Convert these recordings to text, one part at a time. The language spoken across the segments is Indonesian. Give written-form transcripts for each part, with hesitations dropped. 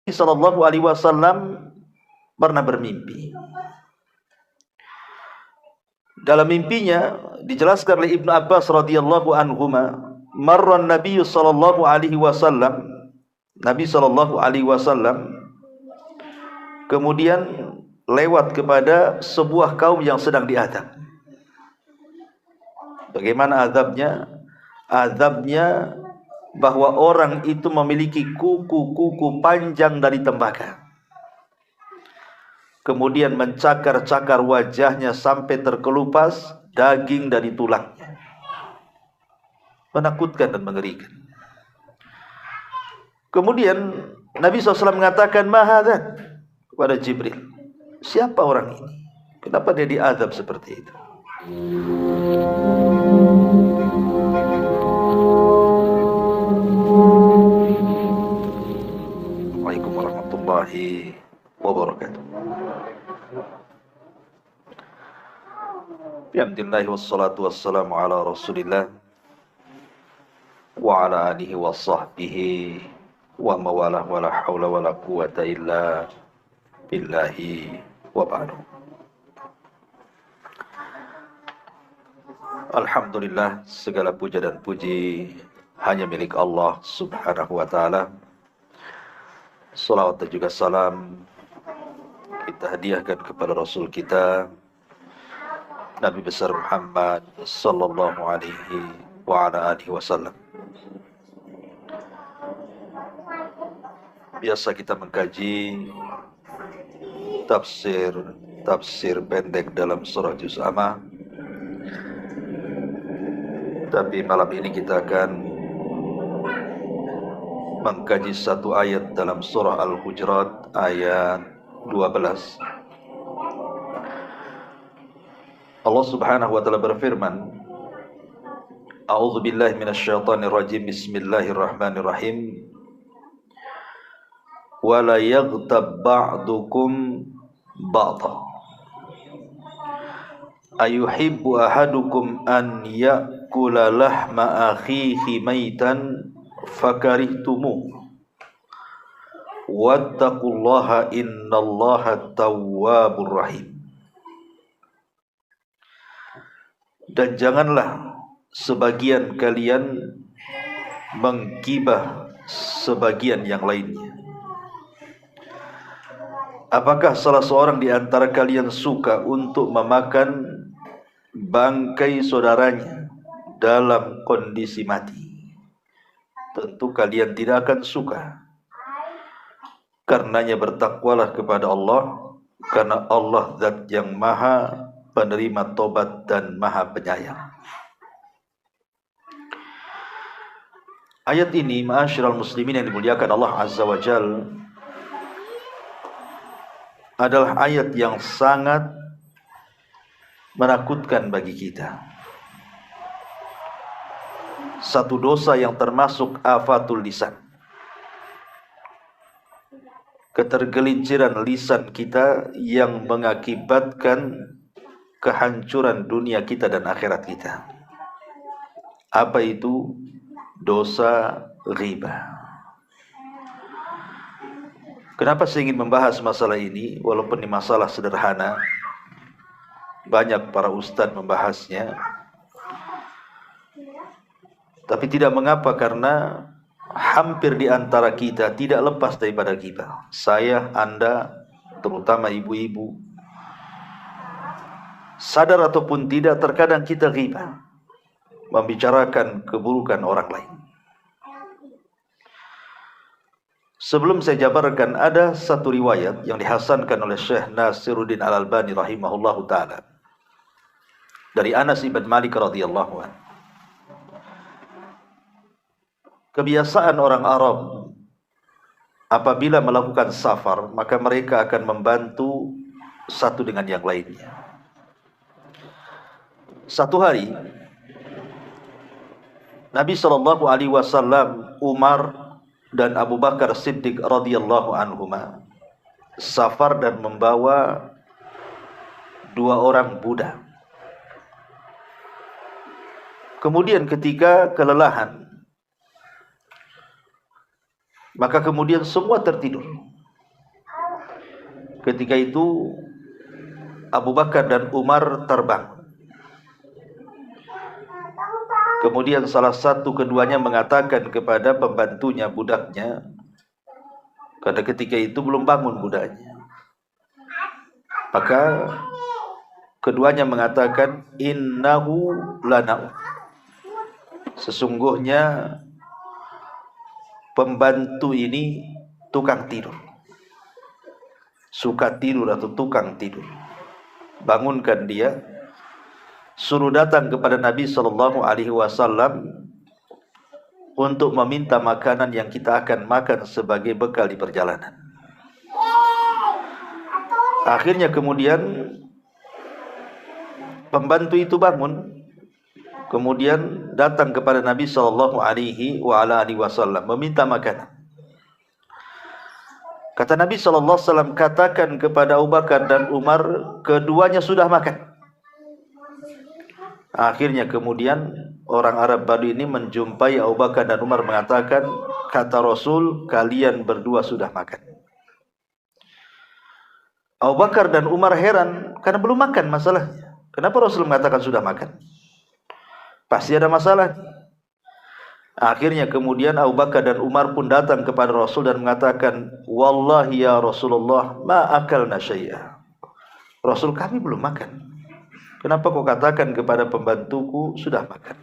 Sallallahu Alaihi Wasallam pernah bermimpi. Dalam mimpinya dijelaskan oleh Ibnu Abbas radhiyallahu anhuma, marra Nabi sallallahu alaihi wasallam, Nabi sallallahu alaihi wasallam kemudian lewat kepada sebuah kaum yang sedang diazab. Bagaimana azabnya? Azabnya bahwa orang itu memiliki kuku-kuku panjang dari tembaga, kemudian mencakar-cakar wajahnya sampai terkelupas daging dari tulangnya. Menakutkan dan mengerikan. Kemudian Nabi SAW mengatakan, "Mahadzat?" kepada Jibril. Siapa orang ini? Kenapa dia diazab seperti itu? Waalaikumsalam warahmatullahi wabarakatuh. Alhamdulillah wassalatu wassalamu ala Rasulillah wa ala alihi wa sahbihi wa mawalah wa la hawla wa la quwata illa billahi wa ba'du. Alhamdulillah, segala puja dan puji hanya milik Allah subhanahu wa ta'ala. Salawat dan juga salam kita hadiahkan kepada Rasul kita Nabi besar Muhammad sallallahu alaihi wa ala alihi wasallam. Biasa kita mengkaji tafsir pendek dalam surah Juz Amma. Tapi malam ini kita akan mengkaji satu ayat dalam surah Al-Hujurat ayat 12. Allah Subhanahu wa taala berfirman, A'udzu billahi minasyaitonir rajim. Bismillahirrahmanirrahim. Wa la yaghtab ba'dukum ba'dha. Ayuhibbu ahadukum an ya'kula lahma akhihi maitan fakarihtumu. Wattaqullaha innallaha tawwabur rahim. Dan janganlah sebagian kalian menggibah sebagian yang lainnya. Apakah salah seorang di antara kalian suka untuk memakan bangkai saudaranya dalam kondisi mati? Tentu kalian tidak akan suka. Karenanya bertakwalah kepada Allah, karena Allah zat yang maha penerima tobat dan maha penyayang. Ayat ini, ma'asyiral muslimin yang dimuliakan Allah Azza wa Jalla, adalah ayat yang sangat menakutkan bagi kita. Satu dosa yang termasuk afatul lisan, ketergelinciran lisan kita yang mengakibatkan kehancuran dunia kita dan akhirat kita. Apa itu? Dosa ghibah. Kenapa saya ingin membahas masalah ini? Walaupun ini masalah sederhana, banyak para ustadz membahasnya, tapi tidak mengapa, karena hampir di antara kita tidak lepas daripada ghibah. Saya, Anda, terutama ibu-ibu, sadar ataupun tidak, terkadang kita ghibah, membicarakan keburukan orang lain. Sebelum saya jabarkan, ada satu riwayat yang dihasankan oleh Syekh Nasiruddin Al-Albani rahimahullahu ta'ala dari Anas ibn Malik radhiyallahu anhu. Kebiasaan orang Arab apabila melakukan safar, maka mereka akan membantu satu dengan yang lainnya. Satu hari Nabi SAW, Umar dan Abu Bakar Siddiq radhiyallahu anhuma safar dan membawa dua orang budak. Kemudian ketika kelelahan, maka kemudian semua tertidur. Ketika itu Abu Bakar dan Umar terbang. Kemudian salah satu keduanya mengatakan kepada pembantunya, budaknya, karena ketika itu belum bangun budaknya, maka keduanya mengatakan, innahu lana, sesungguhnya pembantu ini tukang tidur, suka tidur atau tukang tidur. Bangunkan dia, suruh datang kepada Nabi SAW untuk meminta makanan yang kita akan makan sebagai bekal di perjalanan. Akhirnya kemudian pembantu itu bangun, kemudian datang kepada Nabi SAW meminta makanan. Kata Nabi SAW, katakan kepada Abu Bakar dan Umar, keduanya sudah makan. Akhirnya kemudian orang Arab Badui ini menjumpai Abu Bakar dan Umar mengatakan, kata Rasul, kalian berdua sudah makan. Abu Bakar dan Umar heran karena belum makan masalahnya. Kenapa Rasul mengatakan sudah makan? Pasti ada masalah. Akhirnya kemudian Abu Bakar dan Umar pun datang kepada Rasul dan mengatakan, wallahi ya Rasulullah, ma akalna syai'a. Rasul, kami belum makan. Kenapa kau katakan kepada pembantuku sudah makan?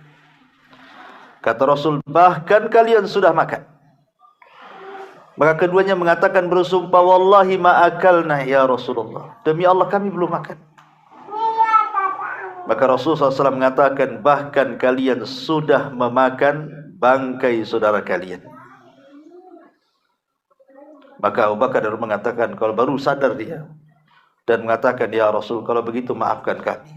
Kata Rasul, bahkan kalian sudah makan. Maka keduanya mengatakan bersumpah, wallahi ma akalna ya Rasulullah, demi Allah kami belum makan. Maka Rasulullah SAW mengatakan, bahkan kalian sudah memakan bangkai saudara kalian. Maka Abu Bakar dan Umar mengatakan, kalau baru sadar dia, dan mengatakan, ya Rasul, kalau begitu maafkan kami.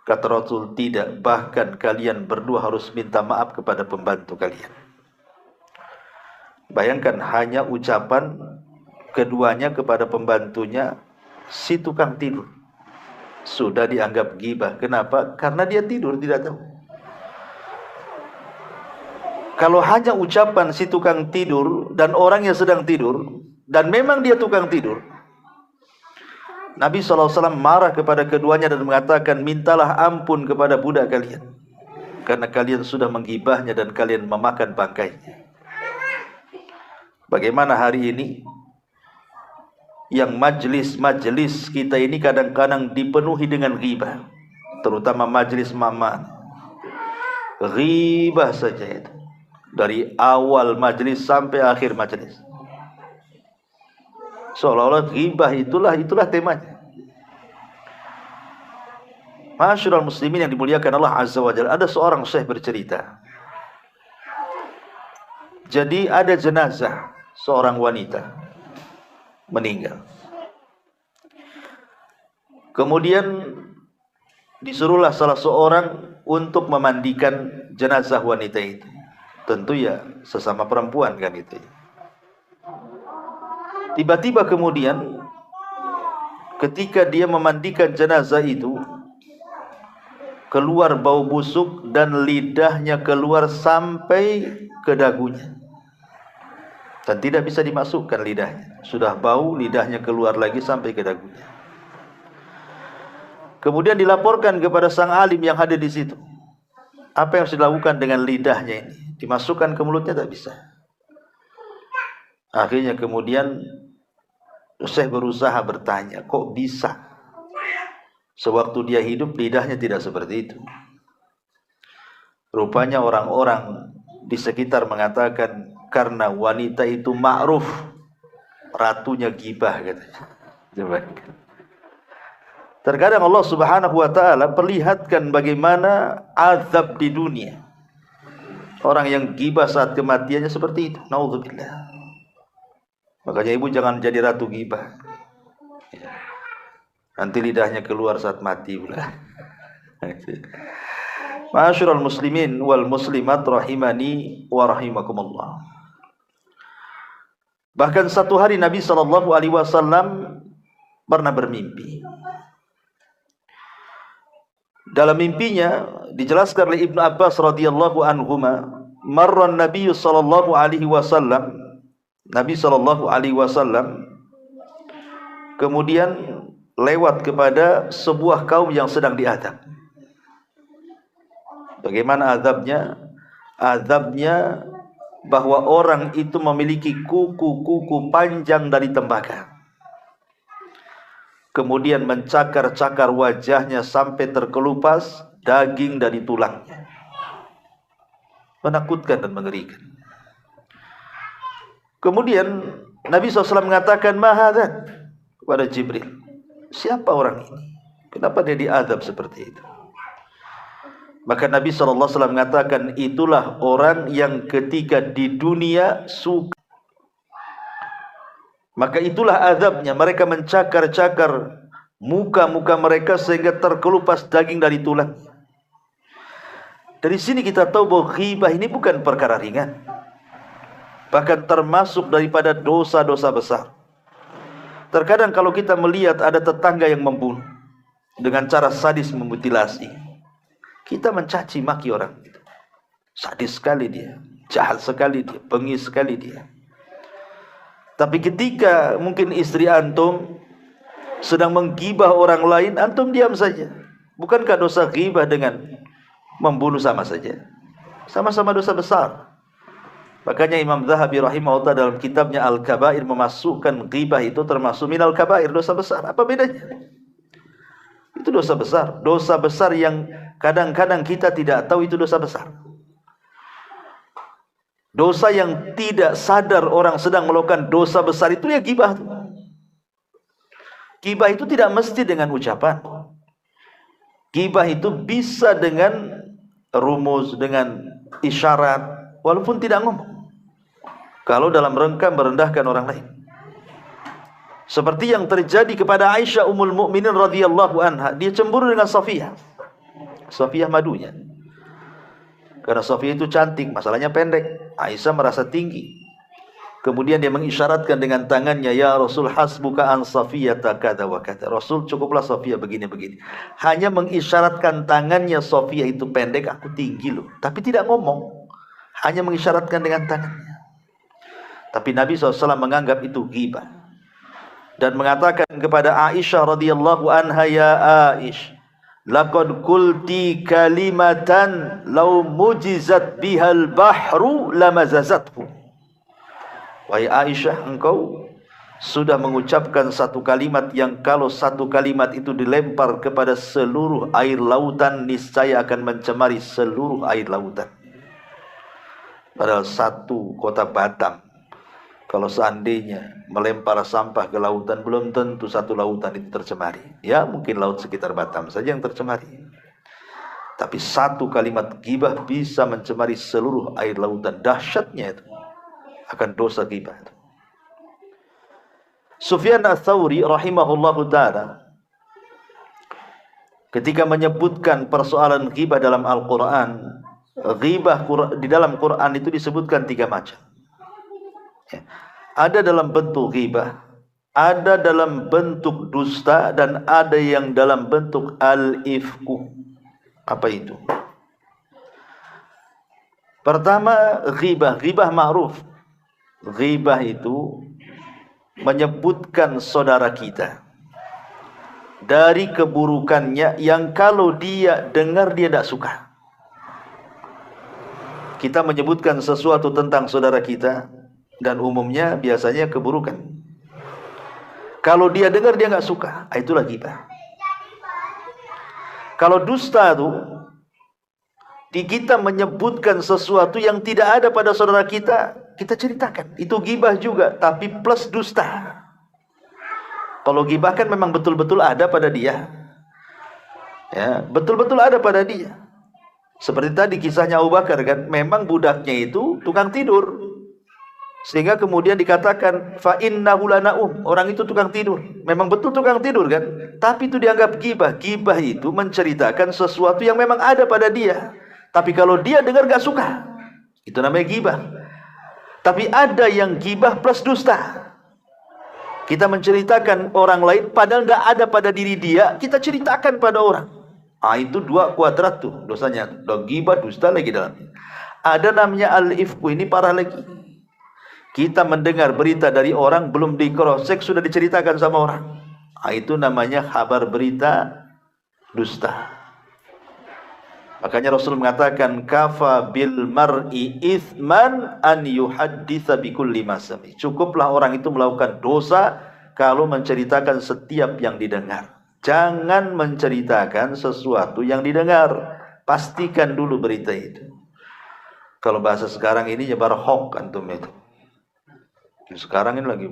Kata Rasul, tidak, bahkan kalian berdua harus minta maaf kepada pembantu kalian. Bayangkan hanya ucapan keduanya kepada pembantunya, si tukang tidur, sudah dianggap ghibah. Kenapa? Karena dia tidur, tidak tahu. Kalau hanya ucapan si tukang tidur dan orang yang sedang tidur, dan memang dia tukang tidur, Nabi SAW marah kepada keduanya dan mengatakan, mintalah ampun kepada budak kalian, karena kalian sudah menggibahnya dan kalian memakan bangkainya. Bagaimana hari ini yang majlis-majlis kita ini kadang-kadang dipenuhi dengan ghibah, terutama majlis mama. Ghibah saja itu, dari awal majlis sampai akhir majlis. Seolah-olah ghibah itulah temanya. Masyarul muslimin yang dimuliakan Allah Azza wa Jalla, ada seorang syekh bercerita. Jadi ada jenazah seorang wanita meninggal. Kemudian disuruhlah salah seorang untuk memandikan jenazah wanita itu. Tentu ya sesama perempuan kan itu. Tiba-tiba kemudian ketika dia memandikan jenazah itu, keluar bau busuk dan lidahnya keluar sampai ke dagunya. Dan tidak bisa dimasukkan lidahnya. Sudah bau, lidahnya keluar lagi sampai ke dagunya. Kemudian dilaporkan kepada sang alim yang ada di situ. Apa yang harus dilakukan dengan lidahnya ini? Dimasukkan ke mulutnya tak bisa. Akhirnya kemudian saya berusaha bertanya, kok bisa? Sewaktu dia hidup lidahnya tidak seperti itu. Rupanya orang-orang di sekitar mengatakan, karena wanita itu ma'ruf, ratunya ghibah katanya. Terkadang Allah Subhanahu wa taala perlihatkan bagaimana azab di dunia. Orang yang ghibah saat kematiannya seperti itu. Naudzubillah. Makanya ibu jangan jadi ratu ghibah. Nanti lidahnya keluar saat mati pula. Ma'asyiral muslimin wal muslimat rahimani wa rahimakumullah. Bahkan satu hari Nabi SAW pernah bermimpi. Dalam mimpinya dijelaskan oleh Ibnu Abbas radhiyallahu anhuma, marra Nabi sallallahu alaihi wasallam, Nabi sallallahu alaihi wasallam kemudian lewat kepada sebuah kaum yang sedang diazab. Bagaimana azabnya? Azabnya bahwa orang itu memiliki kuku-kuku panjang dari tembaga, kemudian mencakar-cakar wajahnya sampai terkelupas daging dari tulangnya. Menakutkan dan mengerikan. Kemudian Nabi SAW mengatakan, "Mahadzan?" kepada Jibril. Siapa orang ini? Kenapa dia diazab seperti itu? Maka Nabi SAW mengatakan, itulah orang yang ketika di dunia suka. Maka itulah azabnya. Mereka mencakar-cakar muka-muka mereka sehingga terkelupas daging dari tulang. Dari sini kita tahu bahwa ghibah ini bukan perkara ringan. Bahkan termasuk daripada dosa-dosa besar. Terkadang kalau kita melihat ada tetangga yang membunuh dengan cara sadis, memutilasi, kita mencaci maki orang itu. Sadis sekali dia, jahat sekali dia, bengis sekali dia. Tapi ketika mungkin istri antum sedang menggibah orang lain, antum diam saja. Bukankah dosa ghibah dengan membunuh sama saja? Sama-sama dosa besar. Makanya Imam Zahabi rahimahullah dalam kitabnya Al-Kabair memasukkan ghibah itu termasuk minal kabair, dosa besar. Apa bedanya? Itu dosa besar. Dosa besar yang kadang-kadang kita tidak tahu itu dosa besar. Dosa yang tidak sadar orang sedang melakukan dosa besar itu ya ghibah. Ghibah itu tidak mesti dengan ucapan. Ghibah itu bisa dengan rumus, dengan isyarat, walaupun tidak ngomong. Kalau dalam rangka merendahkan orang lain. Seperti yang terjadi kepada Aisyah Ummul Mukminin radhiyallahu anha, dia cemburu dengan Safiyah. Safiyah madunya. Karena Safiyah itu cantik, masalahnya pendek. Aisyah merasa tinggi. Kemudian dia mengisyaratkan dengan tangannya, "Ya Rasul, hasbuka an Safiyata kada wa kada." Rasul, cukuplah Safiyah begini-begini. Hanya mengisyaratkan tangannya, Safiyah itu pendek, aku tinggi loh. Tapi tidak ngomong. Hanya mengisyaratkan dengan tangannya. Tapi Nabi SAW menganggap itu ghibah. Dan mengatakan kepada Aisyah radhiyallahu anha, "Ya Aisyah, laqad qulti kalimatan law mujizat bihal bahru lamazazathu." Wahai Aisyah, engkau sudah mengucapkan satu kalimat yang kalau satu kalimat itu dilempar kepada seluruh air lautan, niscaya akan mencemari seluruh air lautan. Padahal satu kota Batam, kalau seandainya melempar sampah ke lautan, belum tentu satu lautan itu tercemari. Ya mungkin laut sekitar Batam saja yang tercemari. Tapi satu kalimat ghibah bisa mencemari seluruh air lautan. Dahsyatnya itu akan dosa ghibah itu. Sufyan Ats-Tsauri rahimahullahu ta'ala ketika menyebutkan persoalan ghibah dalam Al-Quran, ghibah di dalam Quran itu disebutkan 3 macam. Ada dalam bentuk ghibah, ada dalam bentuk dusta, dan ada yang dalam bentuk al-ifku. Apa itu? Pertama, ghibah. Ghibah ma'ruf. Ghibah itu menyebutkan saudara kita dari keburukannya yang kalau dia dengar dia tidak suka. Kita menyebutkan sesuatu tentang saudara kita, dan umumnya biasanya keburukan. Kalau dia dengar dia nggak suka, itulah ghibah. Kalau dusta itu, kita menyebutkan sesuatu yang tidak ada pada saudara kita, kita ceritakan. Itu ghibah juga, tapi plus dusta. Kalau ghibah kan memang betul-betul ada pada dia. Ya, betul-betul ada pada dia. Seperti tadi kisahnya Abu Bakar kan, memang budaknya itu tukang tidur. Sehingga kemudian dikatakan fa innahu lanaum, orang itu tukang tidur. Memang betul tukang tidur kan? Tapi itu dianggap ghibah. Ghibah itu menceritakan sesuatu yang memang ada pada dia. Tapi kalau dia dengar gak suka, itu namanya ghibah. Tapi ada yang ghibah plus dusta. Kita menceritakan orang lain padahal gak ada pada diri dia, kita ceritakan pada orang. Itu 2 kuadrat tuh dosanya. Ghibah, dusta lagi dalamnya. Ada namanya al-ifku, ini parah lagi. Kita mendengar berita dari orang belum di cross check sudah diceritakan sama orang. Itu namanya kabar berita dusta. Makanya Rasul mengatakan kafa bil mar'i ithman an yuhadditsa bi kulli ma sami. Cukuplah orang itu melakukan dosa kalau menceritakan setiap yang didengar. Jangan menceritakan sesuatu yang didengar. Pastikan dulu berita itu. Kalau bahasa sekarang ini nyebar hoax antum itu. Sekarang ini lagi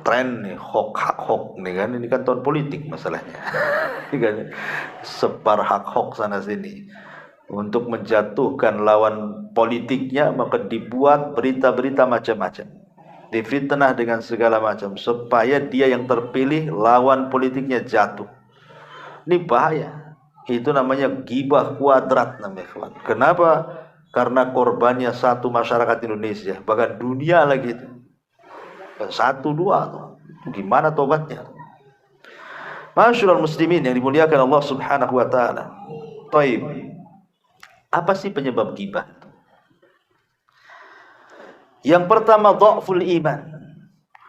tren nih hoax nih kan, ini kan tahun politik masalahnya. Ini kan sebar hoax sana sini untuk menjatuhkan lawan politiknya, maka dibuat berita-berita macam-macam, difitnah dengan segala macam supaya dia yang terpilih lawan politiknya jatuh. Ini bahaya. Itu namanya ghibah kuadrat namanya. Kenapa? Karena korbannya satu masyarakat Indonesia, bahkan dunia lagi itu. Satu dua tuh. Gimana tobatnya? Masyaallah muslimin yang dimuliakan Allah Subhanahu wa taala. Taib. Apa sih penyebab ghibah? Yang pertama dhaful iman.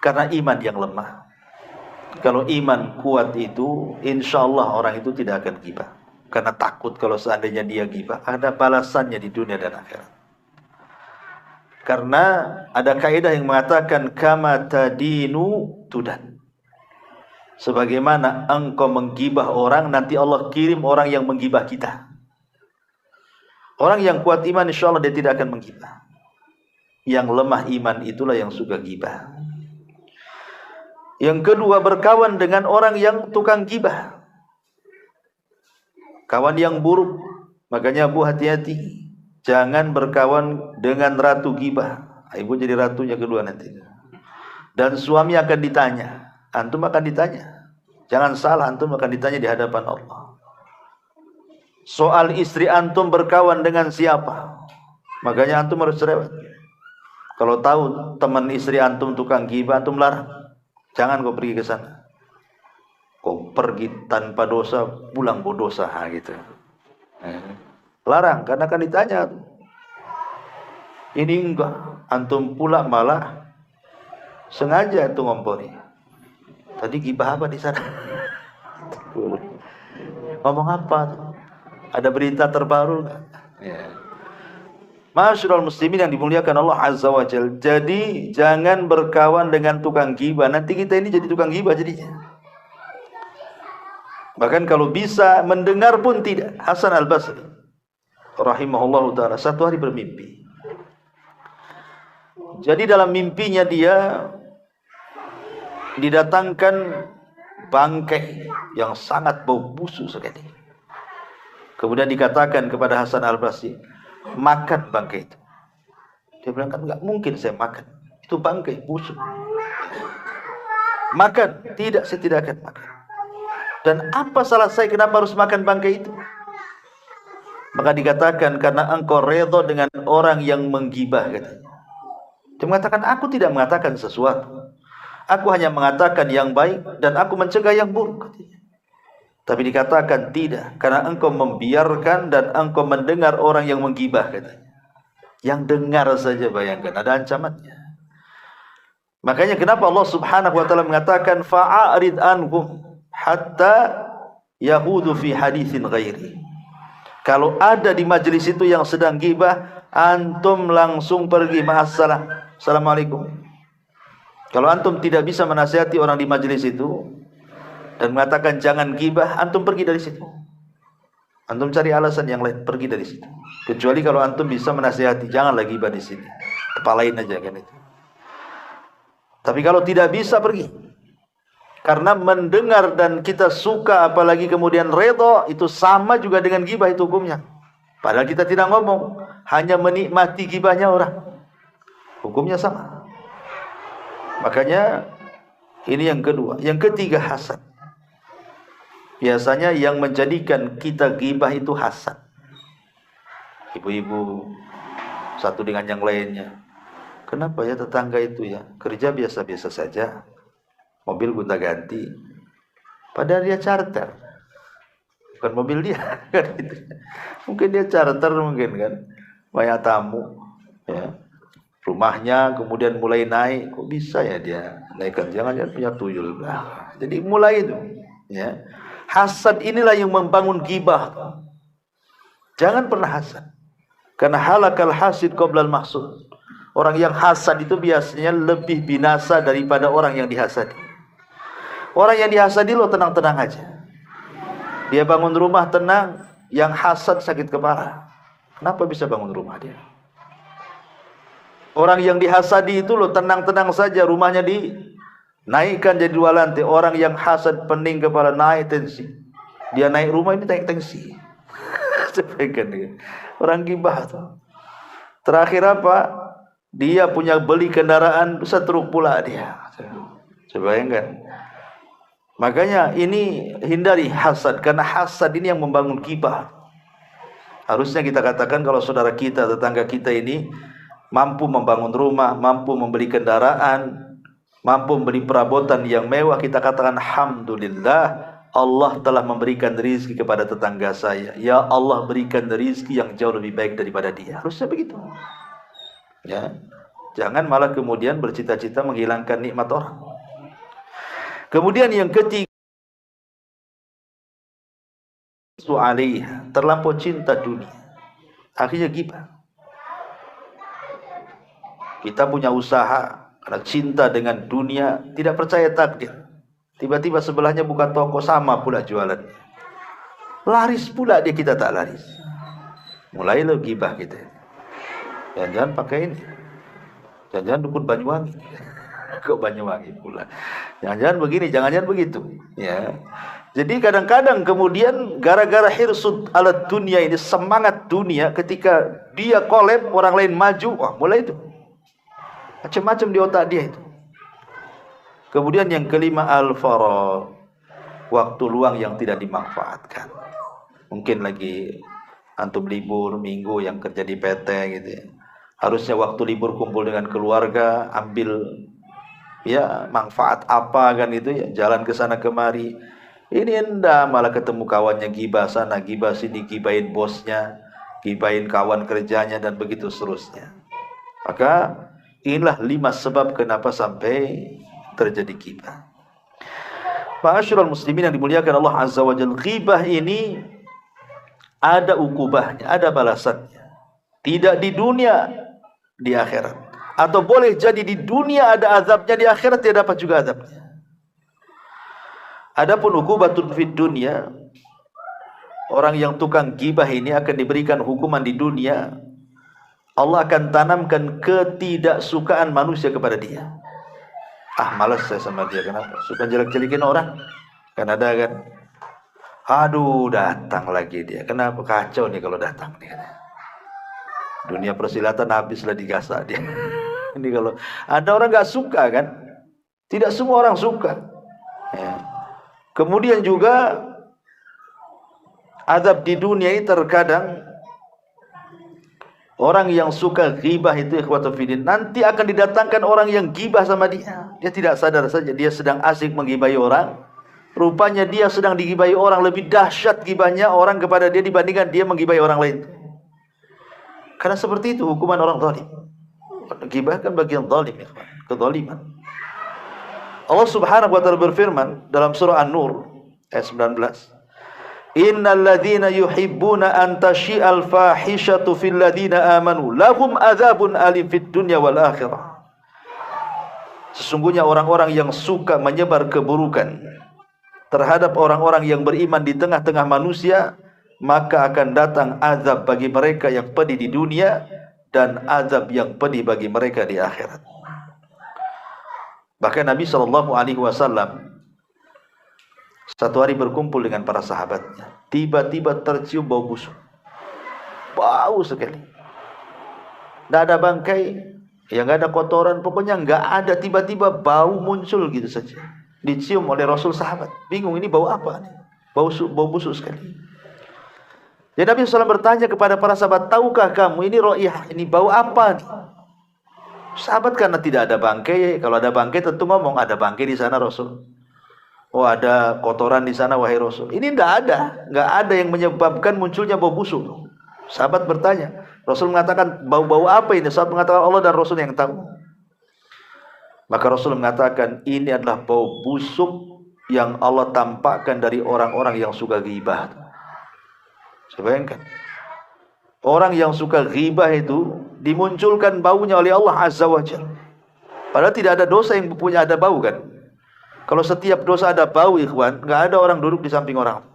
Karena iman yang lemah. Kalau iman kuat itu, insyaallah orang itu tidak akan ghibah. Karena takut kalau seandainya dia ghibah, ada balasannya di dunia dan akhirat. Karena ada kaidah yang mengatakan kama tadinu tudan. Sebagaimana engkau menggibah orang, nanti Allah kirim orang yang menggibah kita. Orang yang kuat iman insyaallah dia tidak akan menggibah. Yang lemah iman itulah yang suka gibah. Yang kedua, berkawan dengan orang yang tukang gibah. Kawan yang buruk. Makanya Bu hati-hati. Jangan berkawan dengan ratu gibah. Ibu jadi ratunya kedua nanti. Dan suami akan ditanya. Antum akan ditanya. Jangan salah, antum akan ditanya di hadapan Allah. Soal istri antum berkawan dengan siapa? Makanya antum harus cerewet. Kalau tahu teman istri antum tukang gibah, antum larang. Jangan kau pergi ke sana. Kau pergi tanpa dosa, pulang berdosa gitu. Larang, karena akan ditanya. Ini enggak, antum pula malah sengaja itu ngompori. Tadi gibah apa di sana? Ngomong apa? Ada berita terbaru enggak? Ya. Masyaallah muslimin yang dimuliakan Allah Azza wa Jalla. Jadi jangan berkawan dengan tukang gibah. Nanti kita ini jadi tukang gibah jadinya. Bahkan kalau bisa mendengar pun tidak. Hasan Al-Basri rahimahullahu ta'ala satu hari bermimpi. Jadi dalam mimpinya dia didatangkan bangkai yang sangat bau busuk sekali. Kemudian dikatakan kepada Hasan Al-Basri, makan bangkai itu. Dia bilang, kan enggak mungkin saya makan. Itu bangkai busuk. Makan. Tidak, saya tidak akan makan. Dan apa salah saya kenapa harus makan bangkai itu? Maka dikatakan karena engkau redha dengan orang yang menggibah katanya. Dia mengatakan aku tidak mengatakan sesuatu. Aku hanya mengatakan yang baik dan aku mencegah yang buruk katanya. Tapi dikatakan tidak, karena engkau membiarkan dan engkau mendengar orang yang menggibah katanya. Yang dengar saja bayangkan ada ancamannya. Makanya kenapa Allah Subhanahu wa taala mengatakan fa'arid anhum hatta yahudu fi haditsin ghairi. Kalau ada di majelis itu yang sedang gibah, antum langsung pergi, ma'assalam, assalamualaikum. Kalau antum tidak bisa menasihati orang di majelis itu dan mengatakan jangan gibah, antum pergi dari situ. Antum cari alasan yang lain, pergi dari situ. Kecuali kalau antum bisa menasihati, janganlah gibah di sini, kepalain aja kan itu. Tapi kalau tidak bisa, pergi. Karena mendengar dan kita suka, apalagi kemudian redha, itu sama juga dengan gibah itu hukumnya. Padahal kita tidak ngomong, hanya menikmati gibahnya orang. Hukumnya sama. Makanya ini yang kedua. Yang ketiga, hasad. Biasanya yang menjadikan kita gibah itu hasad. Ibu-ibu satu dengan yang lainnya. Kenapa ya tetangga itu ya kerja biasa-biasa saja, mobil gonta-ganti, padahal dia charter, bukan mobil dia kan gitu. Mungkin dia charter, mungkin kan banyak tamu ya. rumahnya, kemudian mulai naik. Kok bisa ya dia naikkan? Jangan-jangan punya tuyul. Jadi mulai itu, ya. Hasad inilah yang membangun ghibah. Jangan pernah hasad. Karena halakal hasid qoblal mahsud. Orang yang hasad itu biasanya lebih binasa daripada orang yang dihasadi. Orang yang dihasadi lo tenang-tenang aja. Dia bangun rumah tenang, yang hasad sakit kepala. Kenapa bisa bangun rumah dia? Orang yang dihasadi itu lo tenang-tenang saja, rumahnya dinaikkan jadi 2 lantai. Orang yang hasad pening kepala, naik tensi. Dia naik rumah ini naik tensi. Orang gibah tuh. Terakhir apa? Dia punya beli kendaraan setruk pula dia. Coba bayangkan. Makanya ini hindari hasad, karena hasad ini yang membangun gibah. Harusnya kita katakan kalau saudara kita, tetangga kita ini mampu membangun rumah, mampu membeli kendaraan, mampu membeli perabotan yang mewah, kita katakan alhamdulillah, Allah telah memberikan rezeki kepada tetangga saya. Ya Allah, berikan rezeki yang jauh lebih baik daripada dia. Harusnya begitu. Ya. Jangan malah kemudian bercita-cita menghilangkan nikmat orang. Kemudian yang ketiga, terlampau cinta dunia. Akhirnya ghibah. Kita punya usaha karena cinta dengan dunia, tidak percaya takdir. Tiba-tiba sebelahnya buka toko, sama pula jualan. Laris pula dia, kita tak laris. Mulai lo ghibah kita. Jangan-jangan pakai ini. Jangan-jangan dukun Banyuwangi. Kok Banyuwangi pula. Jangan-jangan begini, jangan-jangan begitu. Ya. Jadi kadang-kadang kemudian gara-gara hirsud ala dunia ini, semangat dunia, ketika dia collab, orang lain maju, wah mulai itu. Macam-macam di otak dia itu. Kemudian yang kelima, al-faragh, waktu luang yang tidak dimanfaatkan. Mungkin lagi antum libur minggu yang kerja di PT gitu ya. Harusnya waktu libur kumpul dengan keluarga, ambil ya manfaat apa kan itu ya, jalan ke sana kemari. Ini enggak, malah ketemu kawannya gibah sana, gibah sini, gibahin bosnya, gibahin kawan kerjanya dan begitu seterusnya. Maka inilah 5 sebab kenapa sampai terjadi ghibah. Ma'asyiral muslimin yang dimuliakan Allah Azza wa Jalla, ghibah ini ada ukubahnya, ada balasannya. Tidak di dunia, di akhirat. Atau boleh jadi di dunia ada azabnya, di akhirat dia dapat juga azabnya. Adapun ukubatun fid dunia, orang yang tukang ghibah ini akan diberikan hukuman di dunia. Allah akan tanamkan ketidaksukaan manusia kepada dia. Malas saya sama dia. Kenapa? Suka jelek-jelekin orang. Kan ada kan. Aduh, datang lagi dia. Kenapa? Kacau nih kalau datang nih. Dunia persilatan habislah digasak dia. Ini kalau ada orang gak suka kan. Tidak semua orang suka. Ya. Kemudian juga azab di dunia ini terkadang orang yang suka ghibah itu ikhwatu fiddin, nanti akan didatangkan orang yang ghibah sama dia. Dia tidak sadar saja dia sedang asik menggibahi orang. Rupanya dia sedang digibahi orang. Lebih dahsyat gibahnya orang kepada dia dibandingkan dia menggibahi orang lain. Karena seperti itu hukuman orang zalim. Ghibah kan bagian zalim, ya, kezaliman. Allah Subhanahu wa taala berfirman dalam surah An-Nur ayat 19. Innal ladzina yuhibbuna an tashi'al fahishatu fil ladzina amanu lahum adzabun alim fid dunya wal akhirah. Sesungguhnya orang-orang yang suka menyebar keburukan terhadap orang-orang yang beriman di tengah-tengah manusia, maka akan datang azab bagi mereka yang pedih di dunia dan azab yang pedih bagi mereka di akhirat. Bahkan Nabi SAW satu hari berkumpul dengan para sahabatnya, tiba-tiba tercium bau busuk, bau sekali. Tidak ada bangkai, ya nggak ada kotoran, pokoknya nggak ada, tiba-tiba bau muncul gitu saja, dicium oleh Rasul. Sahabat bingung, ini bau apa nih? Bau busuk sekali. Jadi Nabi SAW bertanya kepada para sahabat, tahukah kamu ini ro'iyah, ini bau apa nih? Sahabat karena tidak ada bangkai, kalau ada bangkai tentu ngomong, ada bangkai di sana Rasul. Oh, ada kotoran di sana wahai Rasul. Ini nggak ada yang menyebabkan munculnya bau busuk. Sahabat bertanya, Rasul mengatakan, bau-bau apa ini? Sahabat mengatakan, Allah dan Rasul yang tahu. Maka Rasul mengatakan, ini adalah bau busuk yang Allah tampakkan dari orang-orang yang suka ghibah. Bayangkan, orang yang suka ghibah itu dimunculkan baunya oleh Allah Azza wa Jalla. Padahal tidak ada dosa yang punya ada bau kan. Kalau setiap dosa ada bau, ikhwan, nggak ada orang duduk di samping orang.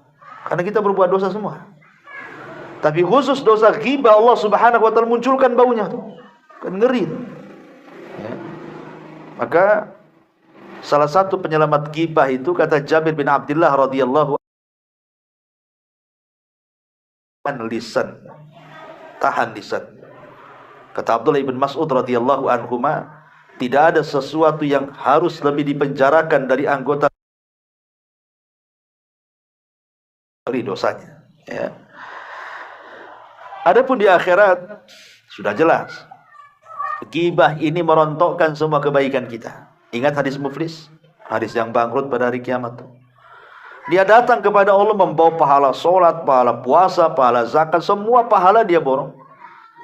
Karena kita berbuat dosa semua. Tapi khusus dosa ghibah, Allah Subhanahu wa taala munculkan baunya tuh. Kan ngeri. Ya. Maka salah satu penyelamat ghibah itu kata Jabir bin Abdullah radhiyallahu anhu, lisan, tahan lisan. Kata Abdullah bin Mas'ud radhiyallahu anhuma, tidak ada sesuatu yang harus lebih dipenjarakan dari anggota dari dosanya. Ya. Adapun di akhirat sudah jelas, ghibah ini merontokkan semua kebaikan kita. Ingat hadis muflis, hadis yang bangkrut pada hari kiamat. Dia datang kepada Allah membawa pahala solat, pahala puasa, pahala zakat, semua pahala dia borong.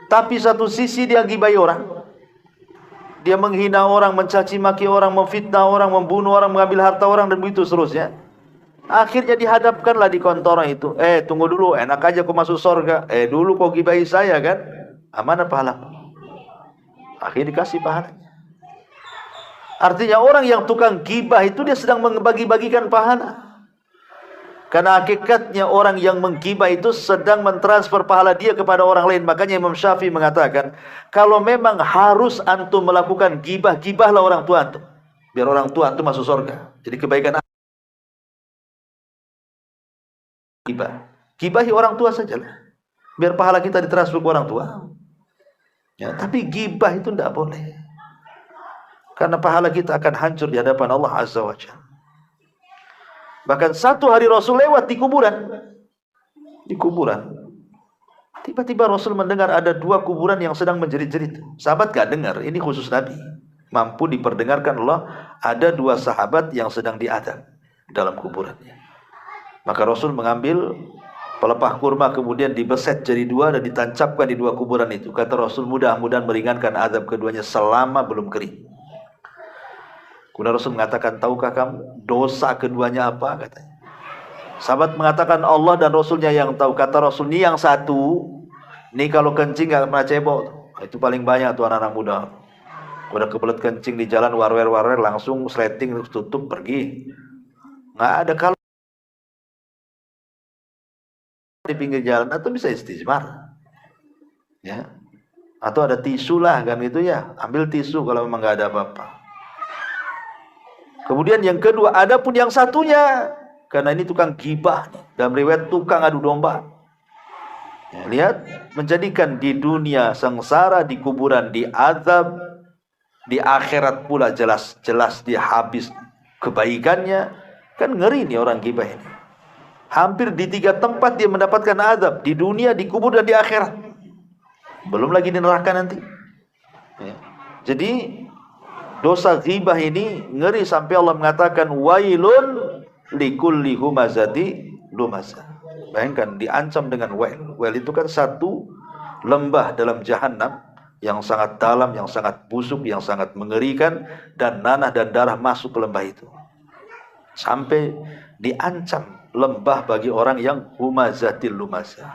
Tapi satu sisi dia ghibahi orang. Dia menghina orang, mencaci maki orang, memfitnah orang, membunuh orang, mengambil harta orang, dan begitu seterusnya. Akhirnya dihadapkanlah di kantoran itu. Tunggu dulu, enak aja kau masuk surga. Dulu kau ghibahi saya kan. Mana pahala? Akhirnya dikasih pahalanya. Artinya orang yang tukang ghibah itu dia sedang membagi-bagikan pahala. Karena hakikatnya orang yang menggibah itu sedang mentransfer pahala dia kepada orang lain. Makanya Imam Syafi'i mengatakan, kalau memang harus antum melakukan ghibah, ghibahlah orang tua antum. Biar orang tua antum masuk surga. Jadi kebaikan ghibah. Ghibahi orang tua sajalah. Biar pahala kita ditransfer ke orang tua. Ya, tapi ghibah itu tidak boleh. Karena pahala kita akan hancur di hadapan Allah Azza wa Jalla. Bahkan satu hari Rasul lewat di kuburan. Di kuburan. Tiba-tiba Rasul mendengar ada dua kuburan yang sedang menjerit-jerit. Sahabat gak dengar, ini khusus Nabi. Mampu diperdengarkan Allah, ada dua sahabat yang sedang diadab dalam kuburannya. Maka Rasul mengambil pelepah kurma, kemudian dibeset jadi dua dan ditancapkan di dua kuburan itu. Kata Rasul, mudah-mudahan meringankan azab keduanya selama belum kering. Kemudian Rasul mengatakan, tahukah kamu dosa keduanya apa? Katanya. Sahabat mengatakan, Allah dan Rasulnya yang tahu. Kata Rasul, ini yang satu, ini kalau kencing gak pernah cebok. Itu paling banyak tuh anak-anak muda. Udah kebelet kencing di jalan, warwer-warwer, langsung sleting, tutup, pergi. Nggak ada. Kalau di pinggir jalan, atau bisa istijmar. Ya. Atau ada tisu lah, kan gitu ya. Ambil tisu kalau memang nggak ada apa-apa. Kemudian yang kedua, ada pun yang satunya, karena ini tukang ghibah, dalam riwayat tukang adu domba. Ya, lihat, menjadikan di dunia sengsara, di kuburan diazab, di akhirat pula jelas-jelas dia habis kebaikannya. Kan ngeri nih orang ghibah ini. Hampir di 3 tempat dia mendapatkan azab, di dunia, di kubur, dan di akhirat. Belum lagi di neraka nanti. Ya. Jadi dosa ghibah ini ngeri sampai Allah mengatakan wailun likulli humazati lumazah. Bayangkan diancam dengan wail. Wail itu kan satu lembah dalam jahanam yang sangat dalam, yang sangat busuk, yang sangat mengerikan, dan nanah dan darah masuk ke lembah itu. Sampai diancam lembah bagi orang yang humazatil lumazah.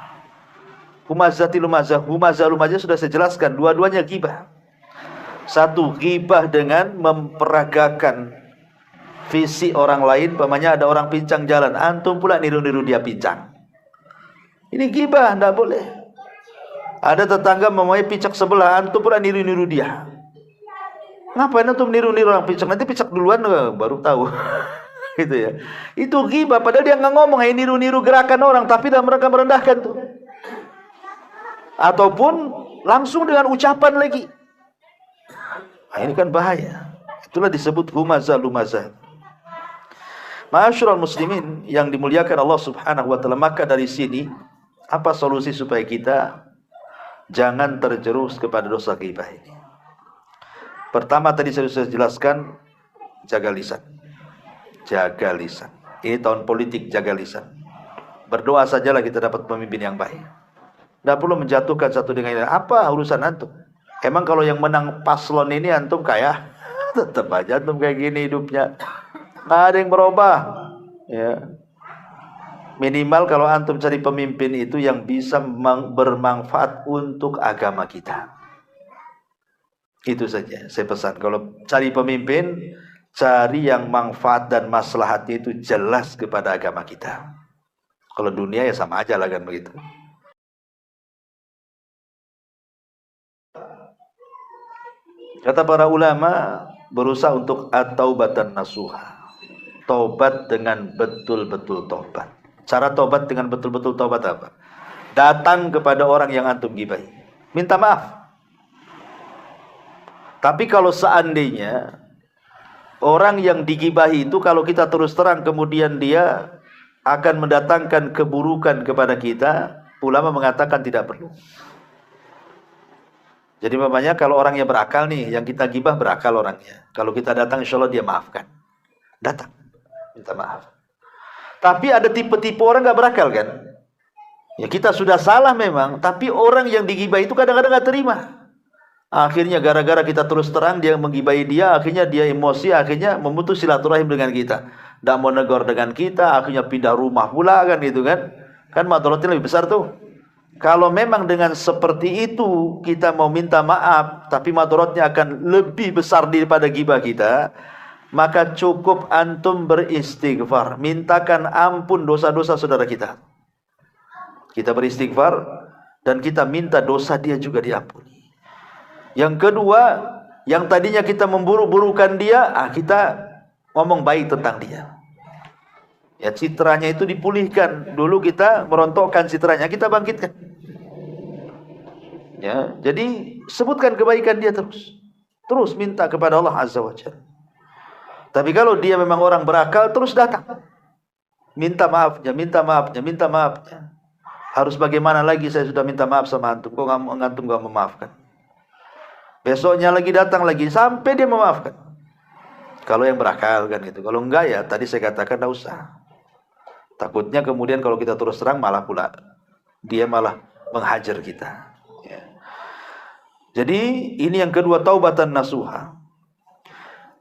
Humazatil lumazah, humazah lumazah sudah saya jelaskan, dua-duanya ghibah. Satu, ghibah dengan memperagakan visi orang lain. Pamannya ada orang pincang jalan, antum pula niru-niru dia pincang. Ini ghibah, tidak boleh. Ada tetangga mempunyai picak sebelah, antum pula niru-niru dia. Ngapain antum niru-niru orang pincang? Nanti picak duluan baru tahu. Gitu ya. Itu ghibah, padahal dia nggak ngomong, niru-niru gerakan orang, tapi dah mereka merendahkan tuh. Ataupun langsung dengan ucapan lagi. Nah, ini kan bahaya. Itulah disebut humazah lumazah. Ma'asyiral muslimin yang dimuliakan Allah Subhanahu wa taala, maka dari sini apa solusi supaya kita jangan terjerumus kepada dosa ghibah ini? Pertama tadi saya sudah jelaskan, jaga lisan. Jaga lisan. Ini tahun politik, jaga lisan. Berdoa sajalah kita dapat pemimpin yang baik. Tidak perlu menjatuhkan satu dengan yang lain. Apa urusan antum? Emang kalau yang menang paslon ini antum kaya? Tetap aja antum kayak gini hidupnya. Nggak ada yang berubah. Ya. Minimal kalau antum cari pemimpin itu yang bisa bermanfaat untuk agama kita. Itu saja saya pesan. Kalau cari pemimpin, cari yang manfaat dan maslahatnya itu jelas kepada agama kita. Kalau dunia ya sama aja lah kan begitu. Kata para ulama, berusaha untuk at-taubatan nasuha. Taubat dengan betul-betul taubat. Cara taubat dengan betul-betul taubat apa? Datang kepada orang yang antum gibai, minta maaf. Tapi kalau seandainya orang yang digibahi itu kalau kita terus terang kemudian dia akan mendatangkan keburukan kepada kita, ulama mengatakan tidak perlu. Jadi namanya kalau orang yang berakal nih, yang kita gibah berakal orangnya. Kalau kita datang insya Allah dia maafkan. Datang, minta maaf. Tapi ada tipe-tipe orang gak berakal kan? Ya kita sudah salah memang, tapi orang yang digibah itu kadang-kadang gak terima. Akhirnya gara-gara kita terus terang dia menggibahi dia, akhirnya dia emosi, akhirnya memutus silaturahim dengan kita. Tidak mau negor dengan kita, akhirnya pindah rumah pula kan gitu kan. Kan madaratnya lebih besar tuh. Kalau memang dengan seperti itu kita mau minta maaf, tapi madaratnya akan lebih besar daripada gibah kita, maka cukup antum beristighfar, mintakan ampun dosa-dosa saudara kita. Kita beristighfar dan kita minta dosa dia juga diampuni. Yang kedua, yang tadinya kita memburuk-burukan dia, kita ngomong baik tentang dia. Ya, citranya itu dipulihkan. Dulu kita merontokkan citranya, kita bangkitkan. Ya, jadi sebutkan kebaikan dia terus. Terus minta kepada Allah Azza wa Jalla. Tapi kalau dia memang orang berakal, terus datang. Minta maafnya, minta maafnya, minta maafnya. Harus bagaimana lagi saya sudah minta maaf sama antum, kok antum gak memaafkan? Besoknya lagi datang lagi sampai dia memaafkan. Kalau yang berakal kan itu. Kalau enggak ya tadi saya katakan tidak usah. Takutnya kemudian kalau kita terus terang malah pula dia malah menghajar kita. Ya. Jadi ini yang kedua, taubatan nasuha.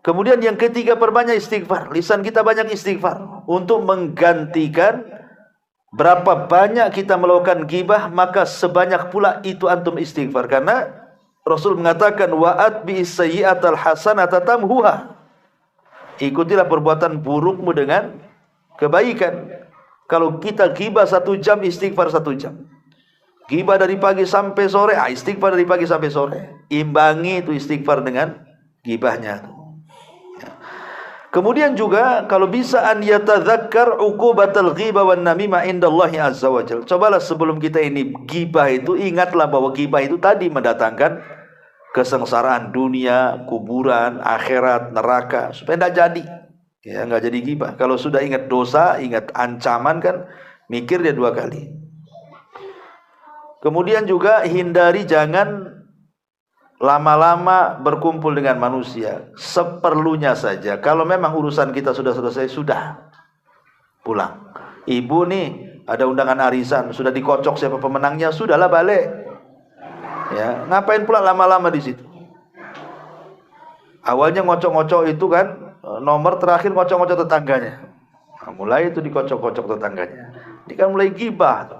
Kemudian yang ketiga, perbanyak istighfar. Lisan kita banyak istighfar untuk menggantikan berapa banyak kita melakukan gibah, maka sebanyak pula itu antum istighfar. Karena Rasul mengatakan wa'at bi'is sayyi'atal hasanata tamhuha. Ikutilah perbuatan burukmu dengan kebaikan. Kalau kita gibah 1 jam, istighfar 1 jam. Gibah dari pagi sampai sore, istighfar dari pagi sampai sore. Imbangi itu istighfar dengan gibahnya. Kemudian juga kalau bisa an yatadzakkar uqubatal ghibah wan namimah indallahi azza wajalla. Cobalah sebelum kita ini gibah itu, ingatlah bahwa gibah itu tadi mendatangkan kesengsaraan dunia, kuburan, akhirat, neraka, supaya tidak jadi. Ya, enggak jadi gibah. Kalau sudah ingat dosa, ingat ancaman kan, mikir dia 2 kali. Kemudian juga hindari jangan lama-lama berkumpul dengan manusia, seperlunya saja. Kalau memang urusan kita sudah selesai, sudah pulang. Ibu nih ada undangan arisan, sudah dikocok siapa pemenangnya, sudahlah balik. Ya, ngapain pula lama-lama di situ? Awalnya ngocok-ngocok itu kan, nomor terakhir ngocok-ngocok tetangganya. Nah, mulai itu dikocok-kocok tetangganya. Ini kan mulai gibah.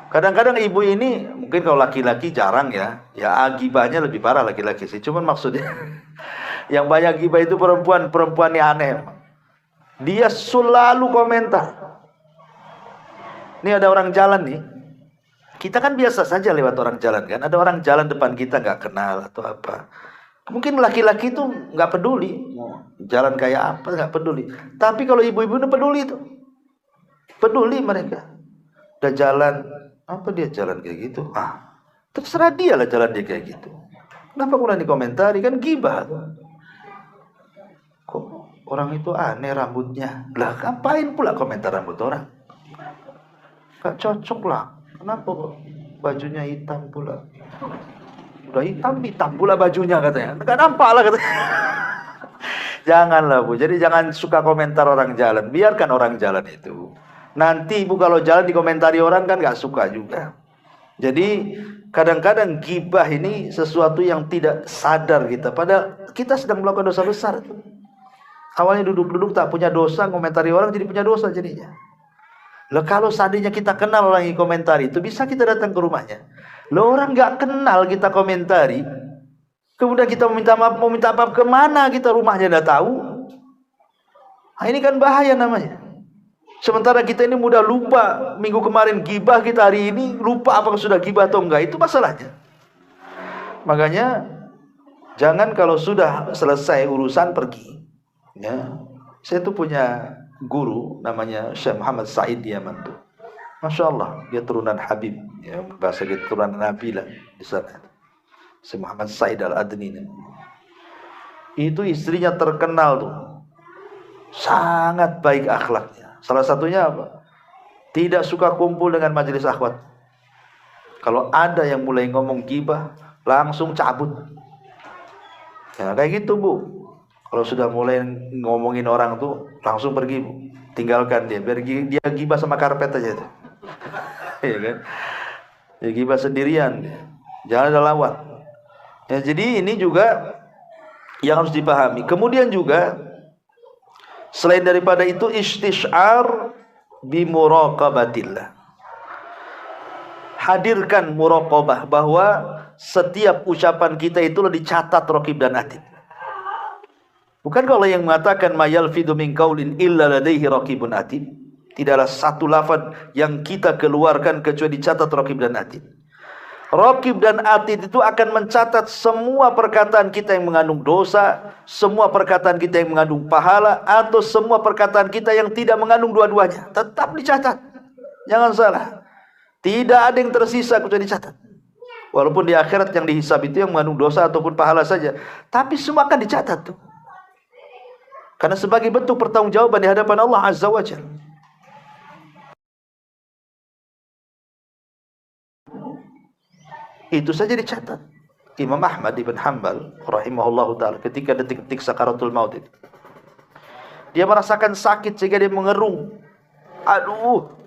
Kadang-kadang ibu ini, mungkin kalau laki-laki jarang ya, gibahnya lebih parah laki-laki sih. Cuman maksudnya, yang banyak gibah itu perempuan yang aneh. Dia selalu komentar. Ini ada orang jalan nih. Kita kan biasa saja lewat orang jalan kan. Ada orang jalan depan kita nggak kenal atau apa. Mungkin laki-laki itu nggak peduli. Jalan kayak apa nggak peduli. Tapi kalau ibu-ibu itu peduli tuh. Peduli mereka. Udah jalan. Apa dia jalan kayak gitu? Terserah dia lah jalan dia kayak gitu. Kenapa kurang dikomentari? Kan gibah. Kok orang itu aneh rambutnya? Lah ngapain pula komentar rambut orang? Gak cocok lah. Kenapa kok bajunya hitam pula? Udah hitam pula bajunya katanya. Gak nampak lah katanya. Janganlah Bu. Jadi jangan suka komentar orang jalan. Biarkan orang jalan itu. Nanti ibu kalau jalan dikomentari orang kan nggak suka juga. Jadi kadang-kadang gibah ini sesuatu yang tidak sadar kita. Padahal kita sedang melakukan dosa besar. Awalnya duduk-duduk tak punya dosa, komentari orang jadi punya dosa jadinya. Lah kalau seandainya kita kenal orang yang komentari itu, bisa kita datang ke rumahnya. Lo orang nggak kenal kita komentari, kemudian kita mau minta maaf kemana, kita rumahnya nggak tahu. Nah, ini kan bahaya namanya. Sementara kita ini mudah lupa. Minggu kemarin gibah, kita hari ini lupa apakah sudah gibah atau enggak. Itu masalahnya. Makanya jangan kalau sudah selesai urusan pergi. Ya, saya tuh punya guru namanya Syekh Muhammad Said di Yaman tuh. Masya Allah, dia turunan Habib, ya, bahasa kita turunan Nabi lah di sana. Syekh Muhammad Said Al-Adni. Itu istrinya terkenal tuh, sangat baik akhlaknya. Salah satunya apa? Tidak suka kumpul dengan majelis akhwat. Kalau ada yang mulai ngomong gibah, langsung cabut. Ya, kayak gitu bu. Kalau sudah mulai ngomongin orang tuh, langsung pergi bu. Tinggalkan dia, biar dia gibah sama karpet aja tuh. Ya kan? Ya gibah sendirian. Jangan ada lawan. Ya, jadi ini juga yang harus dipahami. Kemudian juga selain daripada itu, istish'ar bi muraqabatillah. Hadirkan muraqabah, bahwa setiap ucapan kita itu dicatat raqib dan atid. Bukan kalau yang mengatakan mayal fidu min qaulin illa ladaihi raqibun atid. Tidaklah satu lafaz yang kita keluarkan kecuali dicatat raqib dan atid. Raqib dan atid itu akan mencatat semua perkataan kita yang mengandung dosa, semua perkataan kita yang mengandung pahala, atau semua perkataan kita yang tidak mengandung dua-duanya. Tetap dicatat. Jangan salah. Tidak ada yang tersisa kecuali dicatat. Walaupun di akhirat yang dihisab itu yang mengandung dosa ataupun pahala saja, tapi semua akan dicatat tuh. Karena sebagai bentuk pertanggungjawaban di hadapan Allah Azza wa Jalla. Itu saja dicatat. Imam Ahmad ibn Hanbal rahimahullahu ta'ala ketika detik-detik sakaratul maut itu, dia merasakan sakit sehingga dia mengerung. Aduh.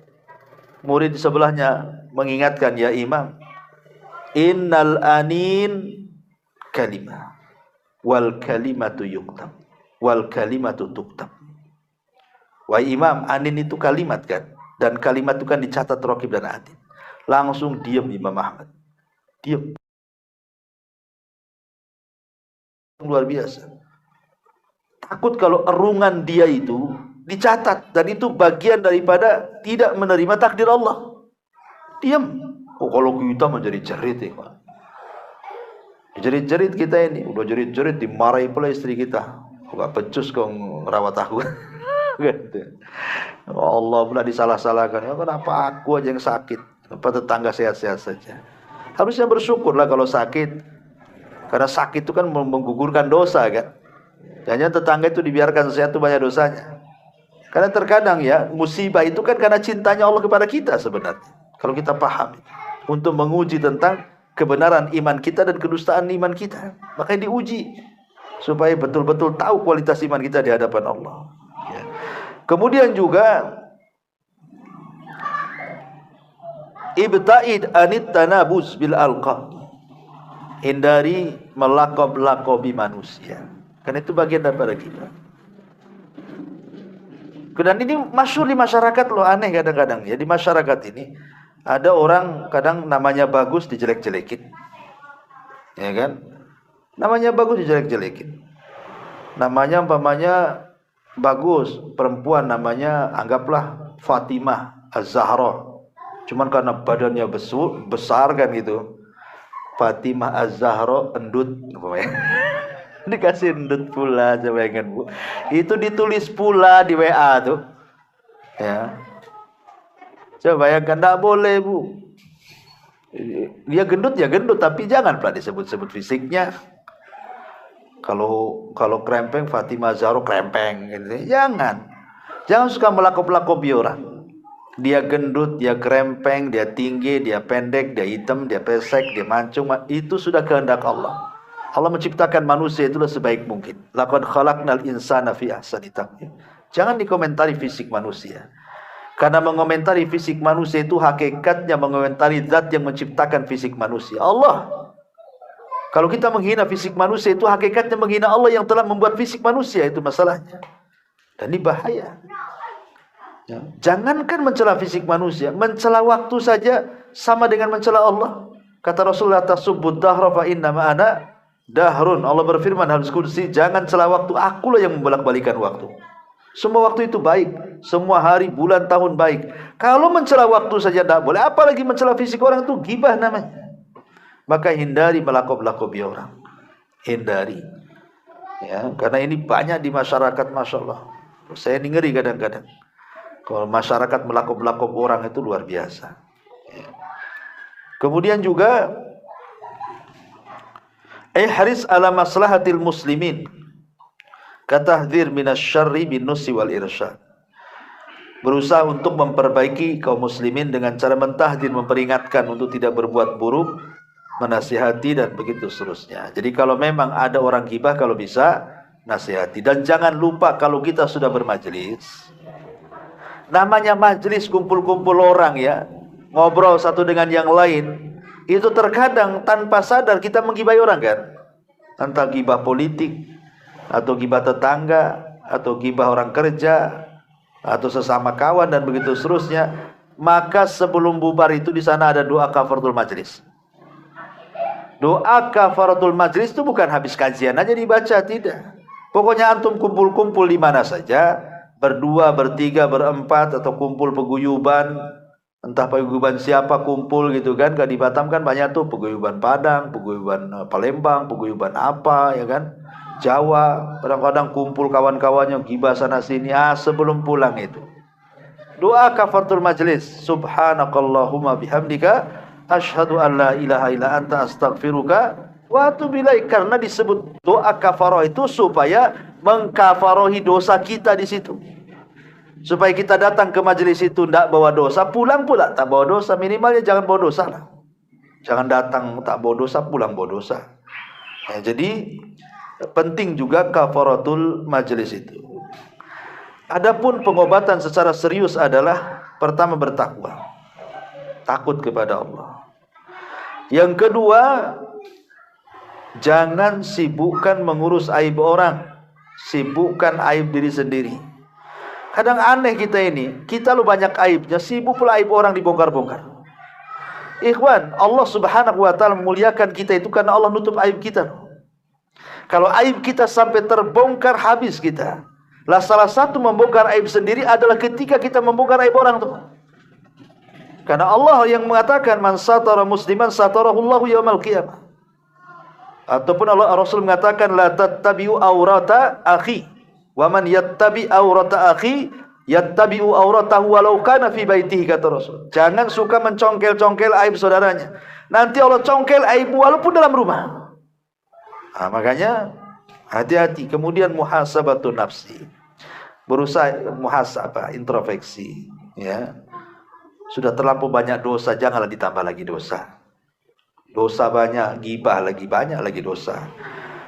Murid di sebelahnya mengingatkan, ya Imam, innal anin kalimah wal kalimatu yuktab wal kalimatu tuktab. Wahai Imam, anin itu kalimat kan, dan kalimat itu kan dicatat raqib dan atid. Langsung diam Imam Ahmad. Diam. Luar biasa. Takut kalau erungan dia itu dicatat, dan itu bagian daripada tidak menerima takdir Allah. Diam. Oh, kalau kita menjadi jerit ya, Pak. Jerit-jerit kita ini, udah jerit-jerit dimarahi pula istri kita. Gak becus kau ngerawat aku. Gitu. Allah pula disalah-salahkan. Ya, kenapa aku aja yang sakit? Kenapa tetangga sehat-sehat saja? Harusnya bersyukurlah kalau sakit. Karena sakit itu kan menggugurkan dosa kan. Jangan tetangga itu dibiarkan sehat itu banyak dosanya. Karena terkadang ya, musibah itu kan karena cintanya Allah kepada kita sebenarnya. Kalau kita paham, untuk menguji tentang kebenaran iman kita dan kedustaan iman kita. Makanya diuji supaya betul-betul tahu kualitas iman kita di hadapan Allah. Ya. Kemudian juga ibta'id anit tanabuz bil alqab. Hindari melakop-lakobi manusia. Karena itu bagian daripada kita. Dan ini masyhur di masyarakat loh, aneh kadang-kadang ya, di masyarakat ini ada orang kadang namanya bagus dijelek-jelekin. Ya kan? Namanya bagus dijelek-jelekin. Namanya umpamanya bagus, perempuan namanya anggaplah Fatimah Az-Zahra. Cuman karena badannya besar kan gitu. Fatimah Az-Zahra endut. Dikasih endut pula, coba ingat Bu. Itu ditulis pula di WA tuh. Ya. Coba bayangkan, enggak boleh Bu. Dia gendut ya gendut, tapi jangan pula disebut-sebut fisiknya. Kalau krempeng Fatimah Zahra krempeng gitu. Jangan suka melakop-lakopi orang. Dia gendut, dia krempeng, dia tinggi, dia pendek, dia hitam, dia pesek, dia mancung, itu sudah kehendak Allah. Allah menciptakan manusia itulah sebaik mungkin. Laqad khalaqnal insana fi ahsani taqwim. Jangan dikomentari fisik manusia. Karena mengomentari fisik manusia itu hakikatnya mengomentari zat yang menciptakan fisik manusia, Allah. Kalau kita menghina fisik manusia itu hakikatnya menghina Allah yang telah membuat fisik manusia, itu masalahnya. Dan ini bahaya. Ya. Jangankan mencela fisik manusia, mencela waktu saja sama dengan mencela Allah. Kata Rasulullah, tasubbud dahra fa inna ma ana dahrun. Allah berfirman hadis qudsi, jangan cela waktu, akulah yang membolak-balikan waktu. Semua waktu itu baik, semua hari, bulan, tahun baik. Kalau mencela waktu saja tidak boleh, apalagi mencela fisik orang, itu ghibah namanya. Maka hindari melakop-lakopi orang. Hindari. Ya, karena ini banyak di masyarakat, Masya Allah. Saya ini ngeri kadang-kadang. Kalau masyarakat melakop-lakop orang itu luar biasa. Ya. Kemudian juga ihris ala maslahatil muslimin katahdzir minasyarri binusi wal irsyad. Berusaha untuk memperbaiki kaum muslimin dengan cara mentahdzir, memperingatkan untuk tidak berbuat buruk, menasihati dan begitu seterusnya. Jadi kalau memang ada orang ghibah, kalau bisa nasihati. Dan jangan lupa kalau kita sudah bermajelis, namanya majelis kumpul-kumpul orang ya, ngobrol satu dengan yang lain, itu terkadang tanpa sadar kita menggibahi orang kan. Entah gibah politik, atau gibah tetangga, atau gibah orang kerja, atau sesama kawan dan begitu seterusnya. Maka sebelum bubar itu di sana ada doa kafaratul majlis. Doa kafaratul majlis itu bukan habis kajian aja dibaca, tidak. Pokoknya antum kumpul-kumpul di mana saja, berdua, bertiga, berempat, atau kumpul peguyuban, entah paguyuban siapa kumpul gitu kan. Kalau di Batam kan banyak tuh paguyuban Padang, paguyuban Palembang, paguyuban apa ya kan, Jawa. Kadang-kadang kumpul kawan-kawannya gibah sana sini. Sebelum pulang itu doa kafaratul majlis, subhanakallahumma bihamdika asyhadu an la ilaha illa anta astaghfiruka wa atubu ilaik. Karena disebut doa kafarah itu supaya mengkafarohi dosa kita di situ. Supaya kita datang ke majelis itu tidak bawa dosa, pulang pula tak bawa dosa. Minimalnya jangan bawa dosa lah. Jangan datang tak bawa dosa, pulang bawa dosa. Ya, jadi penting juga kafaratul majelis itu. Adapun pengobatan secara serius adalah pertama bertakwa, takut kepada Allah. Yang kedua, jangan sibukkan mengurus aib orang, sibukkan aib diri sendiri. Kadang aneh kita ini, kita lu banyak aibnya, sibuk pula aib orang dibongkar-bongkar. Ikhwan, Allah subhanahu wa ta'ala memuliakan kita itu karena Allah nutup aib kita. Kalau aib kita sampai terbongkar, habis kita. Lah salah satu membongkar aib sendiri adalah ketika kita membongkar aib orang tuh. Karena Allah yang mengatakan man satara musliman satarahullahu yaumal qiyamah. Ataupun Allah Rasul mengatakan la tattabi'u aurata akhi wa man yattabi aurata akhi yattabi'u auratahu walau kana fi baitihi, kata Rasul. Jangan suka mencongkel-congkel aib saudaranya. Nanti Allah congkel aib walaupun dalam rumah. Makanya hati-hati. Kemudian muhasabatun nafsi, berusaha muhasabah, introspeksi ya. Sudah terlampau banyak dosa, janganlah ditambah lagi dosa. Dosa banyak, gibah lagi banyak lagi dosa.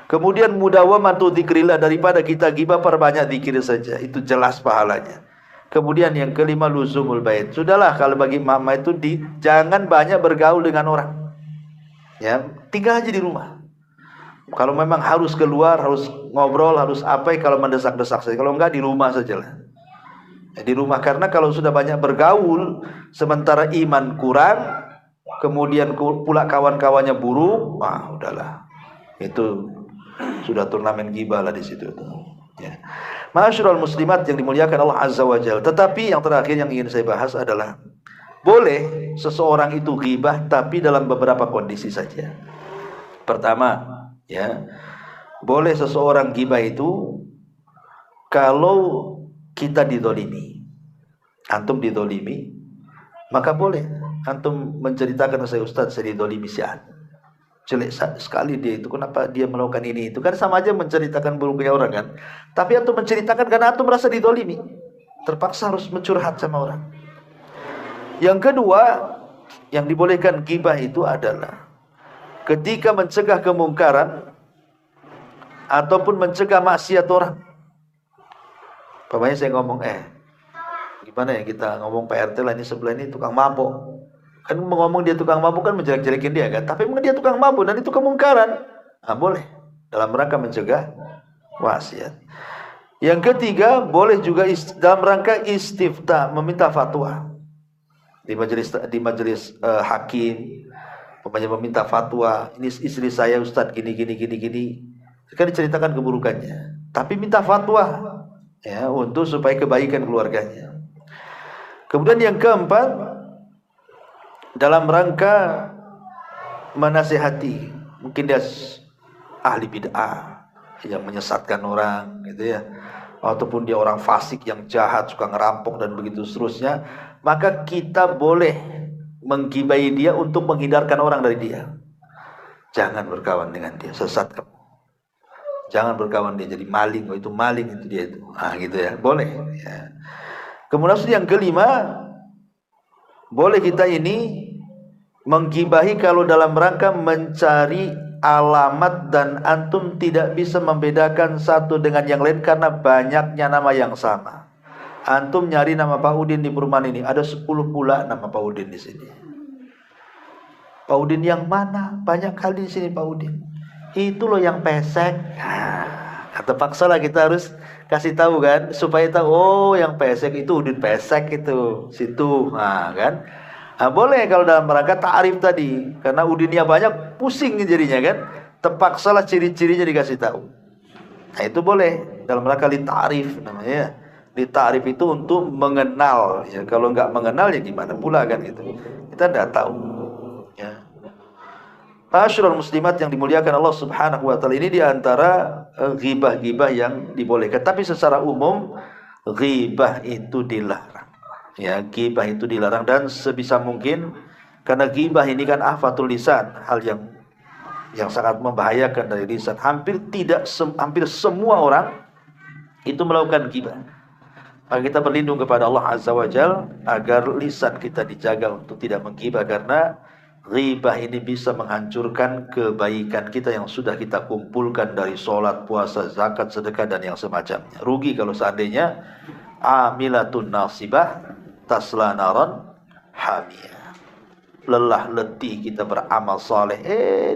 Kemudian mudawamatu dzikrillah, daripada kita gibah perbanyak zikir saja, itu jelas pahalanya. Kemudian yang kelima luzumul bait. Sudahlah kalau bagi mama itu jangan banyak bergaul dengan orang. Ya, tinggal aja di rumah. Kalau memang harus keluar, harus ngobrol, harus apa, kalau mendesak-desak saja. Kalau enggak di rumah sajalah. Ya, di rumah, karena kalau sudah banyak bergaul sementara iman kurang, kemudian pula kawan-kawannya buruk, udahlah. Itu sudah turnamen gibah lah di situ. Ya. Ma'asyiral muslimat yang dimuliakan Allah Azza wa Jalla. Tetapi yang terakhir yang ingin saya bahas adalah boleh seseorang itu ghibah tapi dalam beberapa kondisi saja. Pertama, ya, boleh seseorang ghibah itu kalau kita didolimi. Antum didolimi, maka boleh antum menceritakan ke saya, Ustaz, saya didolimi si A. Jelek sekali dia itu, kenapa dia melakukan ini itu. Kan sama aja menceritakan buruknya orang kan. Tapi antum menceritakan karena antum merasa didolimi, terpaksa harus mencurhat sama orang. Yang kedua, yang dibolehkan ghibah itu adalah ketika mencegah kemungkaran ataupun mencegah maksiat orang. Pokoknya saya ngomong, Gimana ya kita ngomong Pak RT lah, ini sebelah ini tukang mabuk. Kan ngomong dia tukang mabuk kan menjelek-jelekin dia kan. Tapi mungkin dia tukang mabuk dan itu kemungkaran. Nah, boleh. Dalam rangka mencegah wasiat. Yang ketiga, boleh juga dalam rangka istifta, meminta fatwa. Di majelis hakim, meminta fatwa. Ini istri saya Ustadz gini. Kan diceritakan keburukannya. Tapi minta fatwa ya untuk supaya kebaikan keluarganya. Kemudian yang keempat, dalam rangka menasihati, mungkin dia ahli bid'ah yang menyesatkan orang gitu ya, ataupun dia orang fasik yang jahat, suka ngerampok dan begitu seterusnya, maka kita boleh menggibai dia untuk menghindarkan orang dari dia. Jangan berkawan dengan dia, sesat kamu. Jangan berkawan dia, jadi maling, itu maling itu dia itu. Gitu ya, boleh ya. Kemudian yang kelima, boleh kita ini menggibahi kalau dalam rangka mencari alamat dan antum tidak bisa membedakan satu dengan yang lain karena banyaknya nama yang sama. Antum nyari nama Pak Udin di perumahan ini, ada 10 pula nama Pak Udin di sini. Pak Udin yang mana? Banyak kali di sini Pak Udin. Itu loh yang pesek. Terpaksa lah kita harus kasih tahu kan, supaya tahu, oh yang pesek itu Udin pesek itu situ. Kan. Boleh kalau dalam rangka ta'rif tadi, karena Udinnya banyak pusing jadinya kan. Terpaksalah ciri-cirinya dikasih tahu. Itu boleh dalam rangka li ta'rif namanya. Li ta'rif itu untuk mengenal ya. Kalau enggak mengenal ya gimana pula kan gitu. Kita enggak tahu. Ya. Ma'asyiral muslimat yang dimuliakan Allah Subhanahu wa taala, ini di antara ghibah-ghibah yang dibolehkan. Tapi secara umum ghibah itu dilarang. Ya, ghibah itu dilarang dan sebisa mungkin, karena ghibah ini kan afatul lisan, hal yang sangat membahayakan dari lisan. Hampir semua orang itu melakukan ghibah. Maka kita berlindung kepada Allah Azza wa Jalla agar lisan kita dijaga untuk tidak menggibah, karena ghibah ini bisa menghancurkan kebaikan kita yang sudah kita kumpulkan dari sholat, puasa, zakat, sedekah dan yang semacamnya. Rugi kalau seandainya amilatun nasibah tasla naran hamiyah. Lelah letih kita beramal saleh,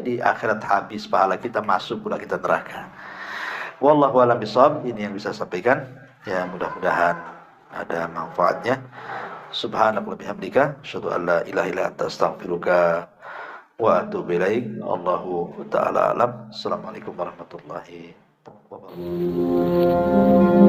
di akhirat habis pahala kita, masuk pula kita neraka. Wallahu a'lam bishawab. Ini yang bisa saya sampaikan. Ya, mudah-mudahan ada manfaatnya. Subhanallah bihamdika asyhadu an la ilaha illa anta astaghfiruka wa atubu ilaik. Allahu ta'ala alam. Assalamualaikum warahmatullahi wabarakatuh.